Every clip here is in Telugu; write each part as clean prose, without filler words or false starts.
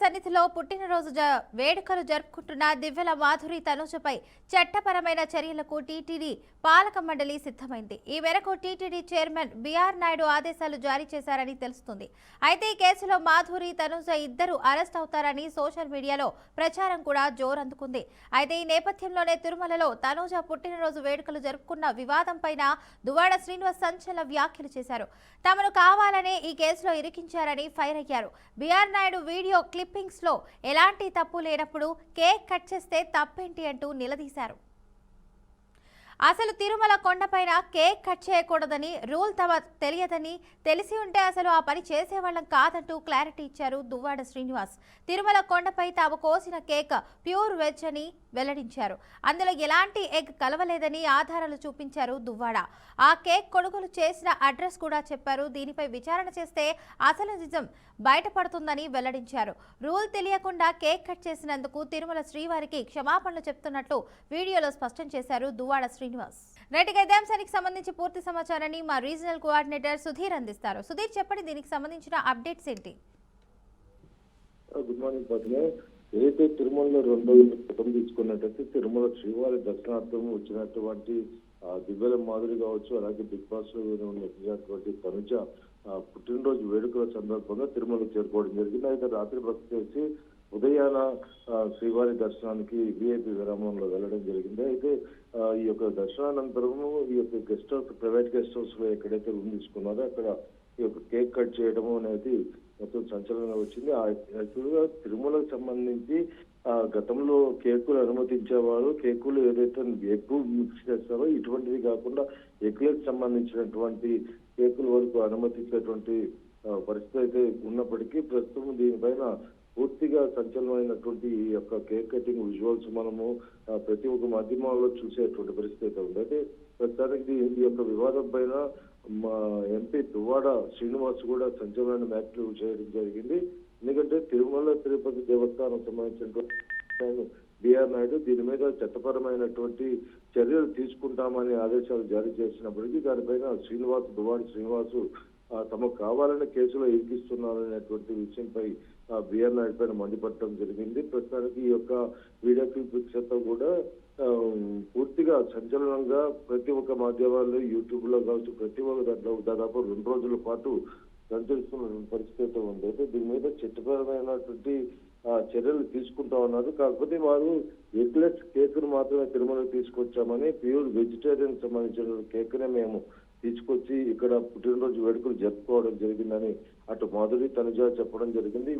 సన్నిధిలో పుట్టినరోజు వేడుకలు జరుపుకుంటున్న దివ్యల మాధురి తనుజపై చట్టపరమైన చర్యలకు టీటీడీ పాలక మండలి సిద్ధమైంది. ఈ మేరకు టీటీడీ చైర్మన్ బిఆర్ నాయుడు ఆదేశాలు జారీ చేశారని తెలుస్తుంది. అయితే ఈ కేసులో మాధురి తనుజ ఇద్దరు అరెస్ట్ అవుతారని సోషల్ మీడియాలో ప్రచారం కూడా జోరందుకుంది. అయితే ఈ నేపథ్యంలోనే తిరుమలలో తనుజ పుట్టినరోజు వేడుకలు జరుపుకున్న వివాదం పైన దువ్వాడ శ్రీనివాస్ సంచలన వ్యాఖ్యలు చేశారు. తమను కావాలనే ఈ కేసులో ఇరికించారని ఫైర్ అయ్యారు. బిఆర్ నాయుడు వీడియో క్లిప్పింగ్స్ లో ఎలాంటి తప్పు లేనప్పుడు కేక్ కట్ చేస్తే తప్పేంటి అంటూ నిలదీశారు. అసలు తిరుమల కొండపైన కేక్ కట్ చేయకూడదని రూల్ తెలియదని తెలిసి ఉంటే అసలు ఆ పని చేసేవాళ్ళం కాదంటూ క్లారిటీ ఇచ్చారు దువ్వాడ శ్రీనివాస్. తిరుమల కొండపై తాము కోసిన కేక్ ప్యూర్ వెజ్ అని వెల్లడించారు. అందులో ఎలాంటి ఎగ్ కలవలేదని ఆధారాలు చూపించారు దువ్వాడ. ఆ కేక్ కొనుగోలు చేసిన అడ్రస్ కూడా చెప్పారు. దీనిపై విచారణ చేస్తే అసలు నిజం బయటపడుతుందని వెల్లడించారు. రూల్ తెలియకుండా కేక్ కట్ చేసినందుకు తిరుమల శ్రీవారికి క్షమాపణలు చెప్తున్నట్లు వీడియోలో స్పష్టం చేశారు దువ్వాడ శ్రీనివాస్. రైట్గా ఇదే అంశానికి సంబంధించి పూర్తి సమాచారాన్ని మా రీజనల్ కోఆర్డినేటర్ సుధీర్ అందిస్తారు. సుధీర్, చెప్పండి, దీనికి సంబంధించిన అప్డేట్స్ ఏంటి? Good morning Padma. ఏదైతే తిరుమలలో 2 రోజుల క్రితం తీసుకున్నట్టయితే తిరుమల శ్రీవారి దర్శనార్థం వచ్చినటువంటి దివ్యల మాధురి కావచ్చు, అలాగే బిగ్ బాస్ లో వచ్చినటువంటి తనుజ పుట్టినరోజు వేడుకల సందర్భంగా తిరుమల చేరుకోవడం జరిగింది. అయితే రాత్రి బస్ చేసి ఉదయాన శ్రీవారి దర్శనానికి విఐపి విరామంలో వెళ్ళడం జరిగింది. అయితే ఈ యొక్క దర్శనానంతరము ఈ యొక్క guest house, private guest house లో ఎక్కడైతే రూమ్ తీసుకున్నారో అక్కడ ఈ యొక్క కేక్ కట్ చేయడము అనేది మొత్తం సంచలనంగా వచ్చింది. యాక్చువల్గా తిరుమలకు సంబంధించి గతంలో కేకులు అనుమతించేవారు. కేకులు ఏదైతే ఎగ్ మిక్స్ చేస్తారో ఇటువంటివి కాకుండా ఎగ్లకు సంబంధించినటువంటి కేకుల వరకు అనుమతించేటువంటి పరిస్థితి అయితే ఉన్నప్పటికీ ప్రస్తుతం దీనిపైన పూర్తిగా సంచలనమైనటువంటి ఈ యొక్క కేక్ కటింగ్ విజువల్స్ మనము ప్రతి ఒక్క మాధ్యమాల్లో చూసేటువంటి పరిస్థితి అయితే ఉంది. అయితే ప్రస్తుతానికి ఈ యొక్క వివాదం పైన మా ఎంపీ దువ్వాడ శ్రీనివాస్ కూడా సంచలనమైన వ్యాఖ్యలు చేయడం జరిగింది. ఎందుకంటే తిరుమల తిరుపతి దేవస్థానం సంబంధించినటువంటి బిఆర్ నాయుడు దీని మీద చట్టపరమైనటువంటి చర్యలు తీసుకుంటామని ఆదేశాలు జారీ చేసినప్పటికీ దానిపైన దువ్వాడ శ్రీనివాసు తమకు కావాలని కేసులో ఇరికిస్తున్నారనేటువంటి విషయంపై బిఆర్ నాయుడు పైన మండిపడటం జరిగింది. ప్రస్తుతానికి ఈ యొక్క వీడియో క్లిప్స్ అంతా కూడా పూర్తిగా సంచలనంగా ప్రతి ఒక్క మాధ్యమాల్లో, యూట్యూబ్ లో కావచ్చు, ప్రతి ఒక్క దాంట్లో దాదాపు 2 రోజుల పాటు సంచరిస్తున్న పరిస్థితి ఉంది. అయితే దీని మీద చట్టపరమైనటువంటి చర్యలు తీసుకుంటా ఉన్నారు. కాకపోతే వారు ఎగ్లెస్ కేకును మాత్రమే తిరుమలకు తీసుకొచ్చామని, ప్యూర్ వెజిటేరియన్ సంబంధించిన కేకునే మేము తీసుకొచ్చి ఇక్కడ పుట్టినరోజు వేడుకలు జరుపుకోవడం జరిగిందని అటు మాధురి తనుజ చెప్పడం జరిగింది.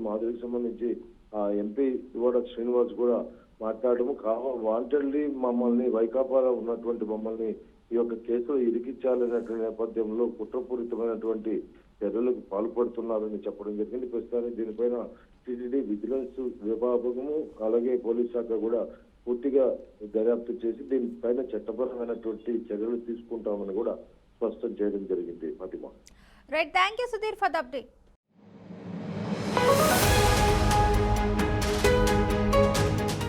మాధురికి సంబంధించి ఎంపీ దువ్వాడ శ్రీనివాస్ కూడా మాట్లాడము వాంటెడ్లీ మమ్మల్ని వైకాపాలో ఉన్నటువంటి మమ్మల్ని ఈ యొక్క కేసులో ఇరికించాలనేటువంటి నేపథ్యంలో కుట్రపూరితమైనటువంటి చర్యలకు పాల్పడుతున్నారని చెప్పడం జరిగింది. ప్రస్తుతానికి దీనిపైన టీటీడీ విజిలెన్స్ విభాగము అలాగే పోలీస్ శాఖ కూడా పూర్తిగా దర్యాప్తు చేసి దీనిపైన చట్టపరమైనటువంటి చర్యలు తీసుకుంటామని కూడా స్పష్టం చేయడం జరిగింది. Fatima. Right, thank you Sudheer for the update.